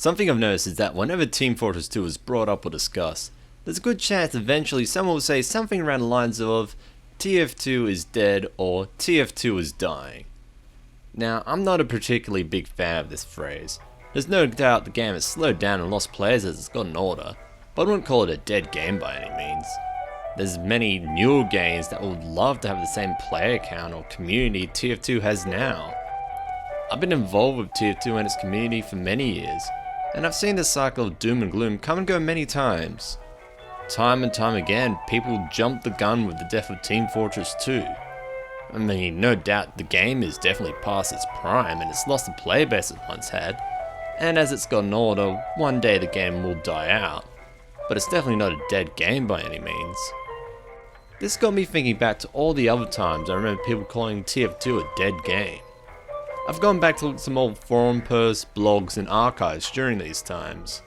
Something I've noticed is that whenever Team Fortress 2 is brought up or discussed, there's a good chance eventually someone will say something around the lines of TF2 is dead or TF2 is dying. Now, I'm not a particularly big fan of this phrase. There's no doubt the game has slowed down and lost players as it's gotten older, but I wouldn't call it a dead game by any means. There's many newer games that would love to have the same player count or community TF2 has now. I've been involved with TF2 and its community for many years, and I've seen this cycle of doom and gloom come and go many times. Time and time again, people jump the gun with the death of Team Fortress 2. I mean, no doubt the game is definitely past its prime and it's lost the player base it once had, and as it's gotten older, one day the game will die out, but it's definitely not a dead game by any means. This got me thinking back to all the other times I remember people calling TF2 a dead game. I've gone back to look at some old forum posts, blogs and archives during these times.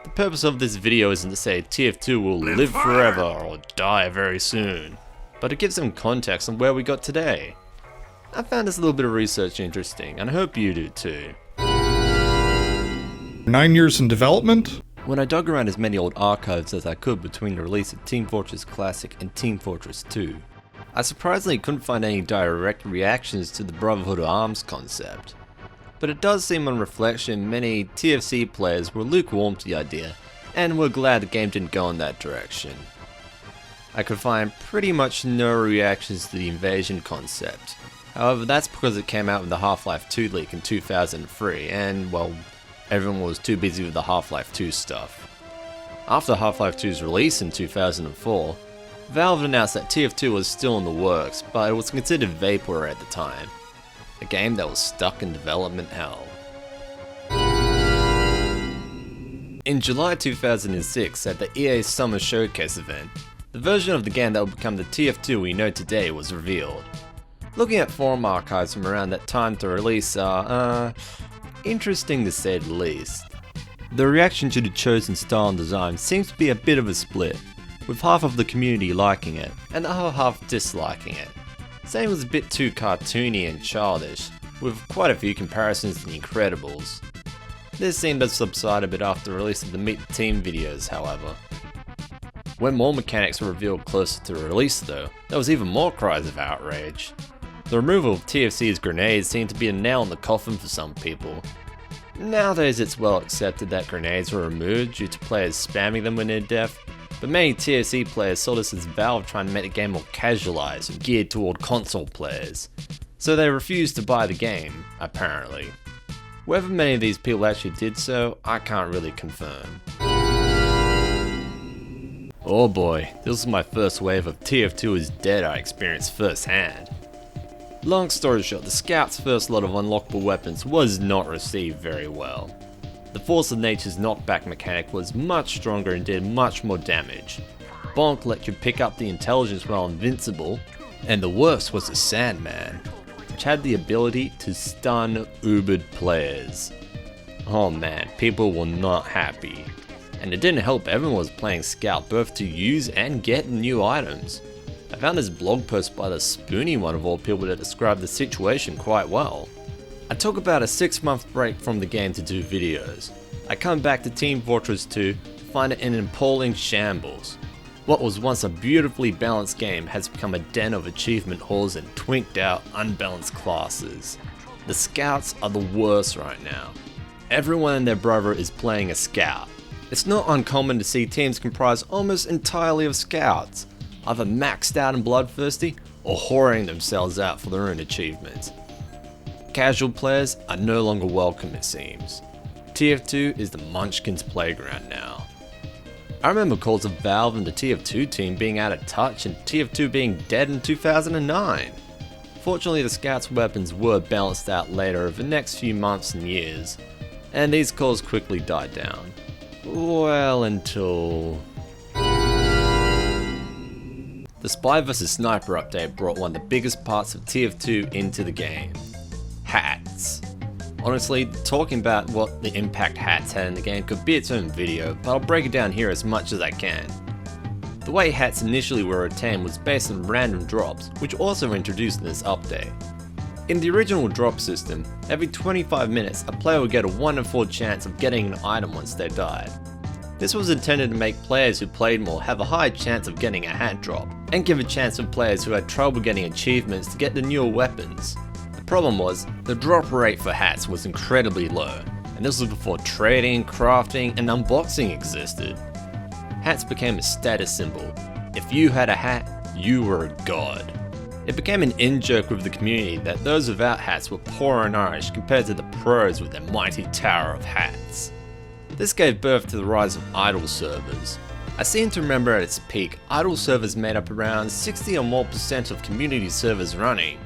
The purpose of this video isn't to say TF2 will live forever or die very soon, but to give some context on where we got today. I found this little bit of research interesting, and I hope you do too. 9 years in development? When I dug around as many old archives as I could between the release of Team Fortress Classic and Team Fortress 2, I surprisingly couldn't find any direct reactions to the Brotherhood of Arms concept. But it does seem on reflection many TFC players were lukewarm to the idea, and were glad the game didn't go in that direction. I could find pretty much no reactions to the invasion concept. However, that's because it came out with the Half-Life 2 leak in 2003, and well, everyone was too busy with the Half-Life 2 stuff. After Half-Life 2's release in 2004, Valve announced that TF2 was still in the works, but it was considered vaporware at the time. A game that was stuck in development hell. In July 2006, at the EA Summer Showcase event, the version of the game that would become the TF2 we know today was revealed. Looking at forum archives from around that time to release are, interesting to say the least. The reaction to the chosen style and design seems to be a bit of a split, with half of the community liking it, and the other half disliking it. Saying it was a bit too cartoony and childish, with quite a few comparisons to The Incredibles. This seemed to subside a bit after the release of the Meet the Team videos, however. When more mechanics were revealed closer to release though, there was even more cries of outrage. The removal of TFC's grenades seemed to be a nail in the coffin for some people. Nowadays it's well accepted that grenades were removed due to players spamming them when near death, but many TFC players saw this as Valve trying to make the game more casualized and geared toward console players, so they refused to buy the game, apparently. Whether many of these people actually did so, I can't really confirm. Oh boy, this was my first wave of TF2 is dead I experienced firsthand. Long story short, the Scout's first lot of unlockable weapons was not received very well. The Force of Nature's knockback mechanic was much stronger and did much more damage. Bonk let you pick up the intelligence while invincible, and the worst was the Sandman, which had the ability to stun Ubered players. Oh man, people were not happy. And it didn't help everyone was playing Scout both to use and get new items. I found this blog post by the Spoony one of all people that described the situation quite well. I took about a 6-month break from the game to do videos. I come back to Team Fortress 2 to find it in an appalling shambles. What was once a beautifully balanced game has become a den of achievement hauls and twinked out, unbalanced classes. The Scouts are the worst right now. Everyone and their brother is playing a Scout. It's not uncommon to see teams comprised almost entirely of Scouts, either maxed out and bloodthirsty or whoring themselves out for their own achievements. Casual players are no longer welcome, it seems. TF2 is the Munchkin's playground now. I remember calls of Valve and the TF2 team being out of touch and TF2 being dead in 2009. Fortunately, the Scouts' weapons were balanced out later over the next few months and years, and these calls quickly died down. Well, until... The Spy vs Sniper update brought one of the biggest parts of TF2 into the game. Hats. Honestly, talking about what the impact hats had in the game could be its own video, but I'll break it down here as much as I can. The way hats initially were obtained was based on random drops, which also were introduced in this update. In the original drop system, every 25 minutes a player would get a 1 in 4 chance of getting an item once they died. This was intended to make players who played more have a high chance of getting a hat drop, and give a chance for players who had trouble getting achievements to get the newer weapons. The problem was, the drop rate for hats was incredibly low, and this was before trading, crafting, and unboxing existed. Hats became a status symbol. If you had a hat, you were a god. It became an in-joke with the community that those without hats were poor and Irish compared to the pros with their mighty tower of hats. This gave birth to the rise of idle servers. I seem to remember at its peak, idle servers made up around 60 or more % of community servers running.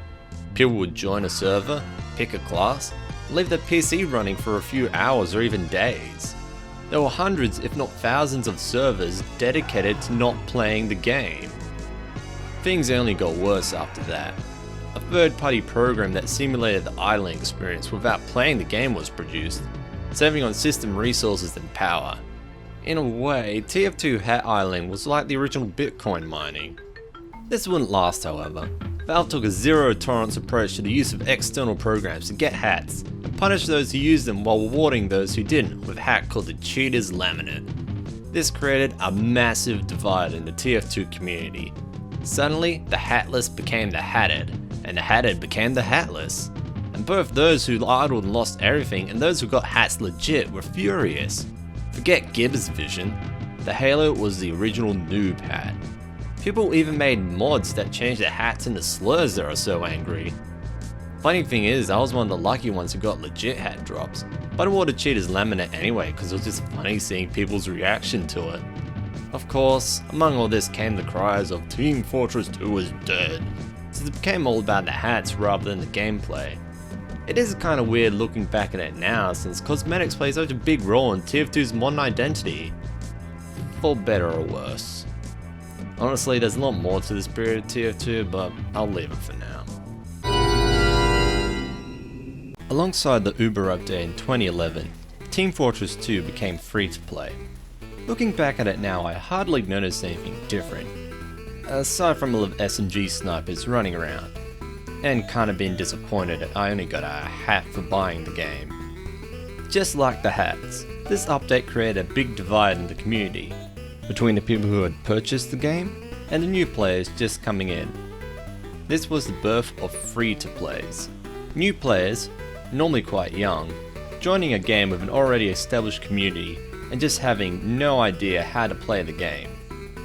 People would join a server, pick a class, and leave their PC running for a few hours or even days. There were hundreds if not thousands of servers dedicated to not playing the game. Things only got worse after that. A third-party program that simulated the idling experience without playing the game was produced, saving on system resources and power. In a way, TF2 hat idling was like the original Bitcoin mining. This wouldn't last, however. Valve took a zero-tolerance approach to the use of external programs to get hats, and punished those who used them while rewarding those who didn't with a hat called the Cheater's Laminate. This created a massive divide in the TF2 community. Suddenly, the hatless became the hatted, and the hatted became the hatless. And both those who idled and lost everything and those who got hats legit were furious. Forget Gibbs' vision, the Halo was the original noob hat. People even made mods that changed their hats into slurs that are so angry. Funny thing is, I was one of the lucky ones who got legit hat drops, but I wore the Cheater's Laminate anyway because it was just funny seeing people's reaction to it. Of course, among all this came the cries of Team Fortress 2 is dead, since it became all about the hats rather than the gameplay. It is kinda weird looking back at it now since cosmetics play such a big role in TF2's modern identity. For better or worse. Honestly, there's a lot more to this period of TF2, but I'll leave it for now. Alongside the Uber update in 2011, Team Fortress 2 became free to play. Looking back at it now, I hardly noticed anything different, aside from a lot of SMG snipers running around, and kinda being disappointed that I only got a hat for buying the game. Just like the hats, this update created a big divide in the community, between the people who had purchased the game, and the new players just coming in. This was the birth of free-to-plays. New players, normally quite young, joining a game with an already established community, and just having no idea how to play the game.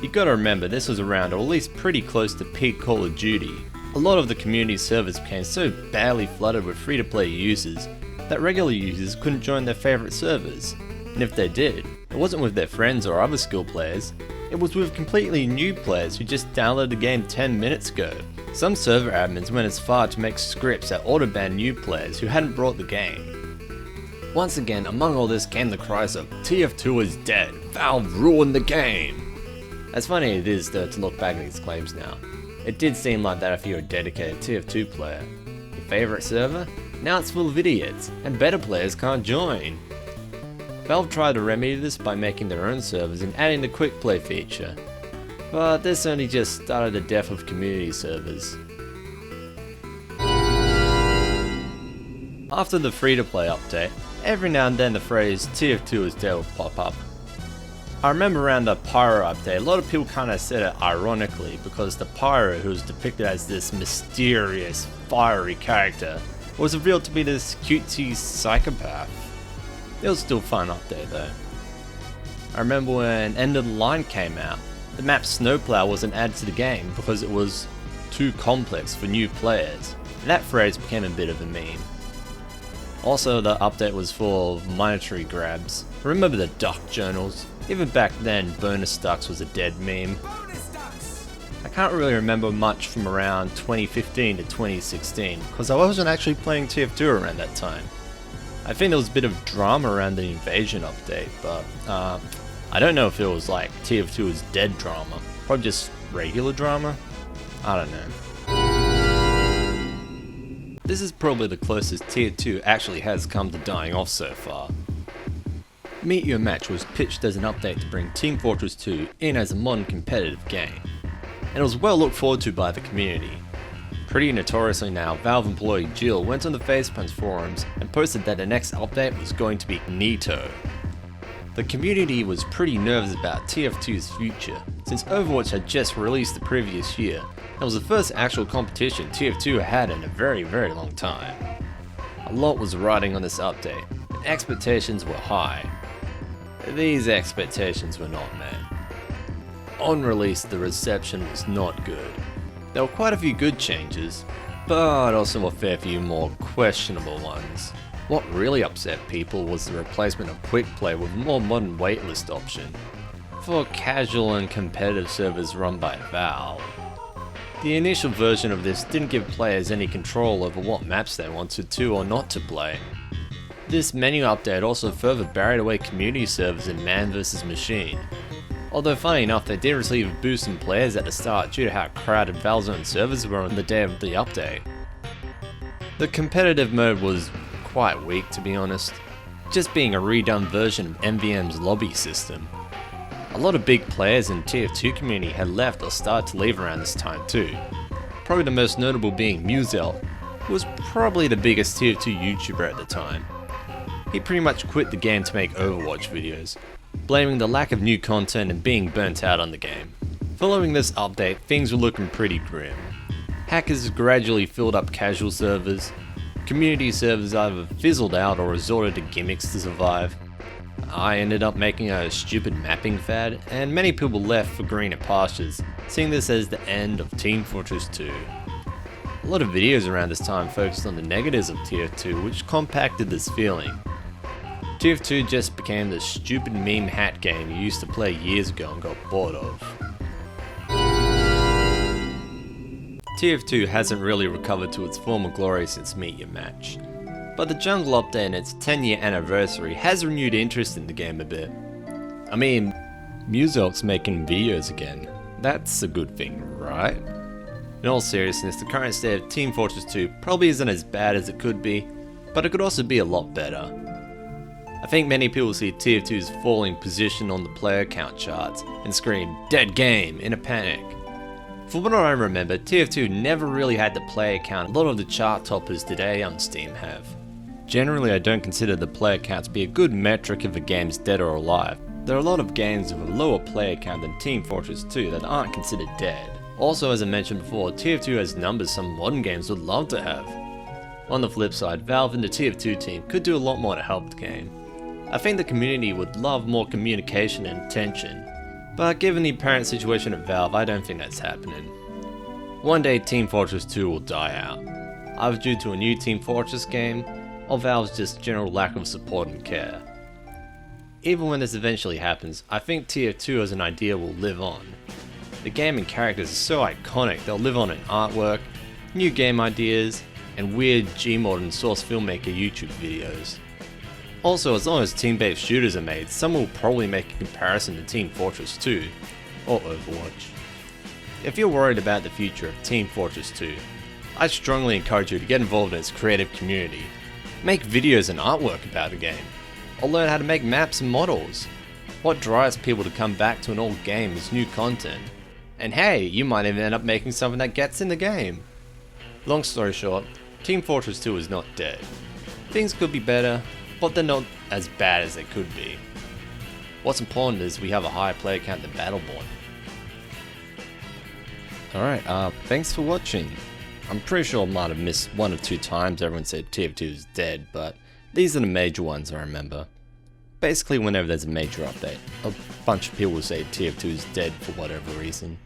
You gotta remember this was around, or at least pretty close to peak Call of Duty. A lot of the community servers became so badly flooded with free-to-play users that regular users couldn't join their favourite servers, and if they did, it wasn't with their friends or other skill players, it was with completely new players who just downloaded the game 10 minutes ago. Some server admins went as far to make scripts that auto-banned new players who hadn't brought the game. Once again, among all this came the cries of TF2 is dead, Valve ruined the game. As funny it is though to look back at these claims now. It did seem like that if you're a dedicated TF2 player. Your favourite server? Now it's full of idiots, and better players can't join. Valve tried to remedy this by making their own servers and adding the quick play feature, but this only just started the death of community servers. After the free-to-play update, every now and then the phrase TF2 is dead will pop up. I remember around the Pyro update, a lot of people kinda said it ironically because the Pyro, who was depicted as this mysterious, fiery character, was revealed to be this cutesy psychopath. It was still a fun update though. I remember when End of the Line came out, the map Snowplow wasn't added to the game because it was too complex for new players, and that phrase became a bit of a meme. Also, the update was full of monetary grabs. Remember the duck journals? Even back then, bonus ducks was a dead meme. I can't really remember much from around 2015 to 2016, because I wasn't actually playing TF2 around that time. I think there was a bit of drama around the invasion update, but I don't know if it was like TF2 is dead drama. Probably just regular drama? I don't know. This is probably the closest TF2 actually has come to dying off so far. Meet Your Match was pitched as an update to bring Team Fortress 2 in as a modern competitive game, and it was well looked forward to by the community. Pretty notoriously now, Valve employee Jill went on the Facepunch forums and posted that the next update was going to be Nito. The community was pretty nervous about TF2's future, since Overwatch had just released the previous year. It was the first actual competition TF2 had in a very long time. A lot was riding on this update, and expectations were high. These expectations were not met. On release, the reception was not good. There were quite a few good changes, but also a fair few more questionable ones. What really upset people was the replacement of quick play with a more modern waitlist option for casual and competitive servers run by Valve. The initial version of this didn't give players any control over what maps they wanted to or not to play. This menu update also further buried away community servers in man vs machine. Although funny enough, they did receive a boost in players at the start due to how crowded Valve's own servers were on the day of the update. The competitive mode was quite weak, to be honest, just being a redone version of MVM's lobby system. A lot of big players in TF2 community had left or started to leave around this time too. Probably the most notable being Muzel, who was probably the biggest TF2 YouTuber at the time. He pretty much quit the game to make Overwatch videos, blaming the lack of new content and being burnt out on the game. Following this update, things were looking pretty grim. Hackers gradually filled up casual servers, community servers either fizzled out or resorted to gimmicks to survive. I ended up making a stupid mapping fad, and many people left for greener pastures, seeing this as the end of Team Fortress 2. A lot of videos around this time focused on the negatives of TF2, which compacted this feeling. TF2 just became the stupid meme hat game you used to play years ago and got bored of. TF2 hasn't really recovered to its former glory since Meet Your Match, but the Jungle update and its 10-year anniversary has renewed interest in the game a bit. I mean, Muzelk's making videos again. That's a good thing, right? In all seriousness, the current state of Team Fortress 2 probably isn't as bad as it could be, but it could also be a lot better. I think many people see TF2's falling position on the player count charts and scream, "Dead game," in a panic. For what I remember, TF2 never really had the player count a lot of the chart toppers today on Steam have. Generally, I don't consider the player count to be a good metric if a game's dead or alive. There are a lot of games with a lower player count than Team Fortress 2 that aren't considered dead. Also, as I mentioned before, TF2 has numbers some modern games would love to have. On the flip side, Valve and the TF2 team could do a lot more to help the game. I think the community would love more communication and attention, but given the apparent situation at Valve, I don't think that's happening. One day Team Fortress 2 will die out, either due to a new Team Fortress game, or Valve's just general lack of support and care. Even when this eventually happens, I think TF2 as an idea will live on. The game and characters are so iconic they'll live on in artwork, new game ideas, and weird Gmod and Source Filmmaker YouTube videos. Also, as long as team-based shooters are made, someone will probably make a comparison to Team Fortress 2, or Overwatch. If you're worried about the future of Team Fortress 2, I strongly encourage you to get involved in its creative community. Make videos and artwork about the game, or learn how to make maps and models. What drives people to come back to an old game is new content. And hey, you might even end up making something that gets in the game. Long story short, Team Fortress 2 is not dead. Things could be better, but they're not as bad as they could be. What's important is we have a higher player count than Battleborn. Alright, thanks for watching. I'm pretty sure I might have missed one or two times everyone said TF2 is dead, but these are the major ones I remember. Basically, whenever there's a major update, a bunch of people will say TF2 is dead for whatever reason.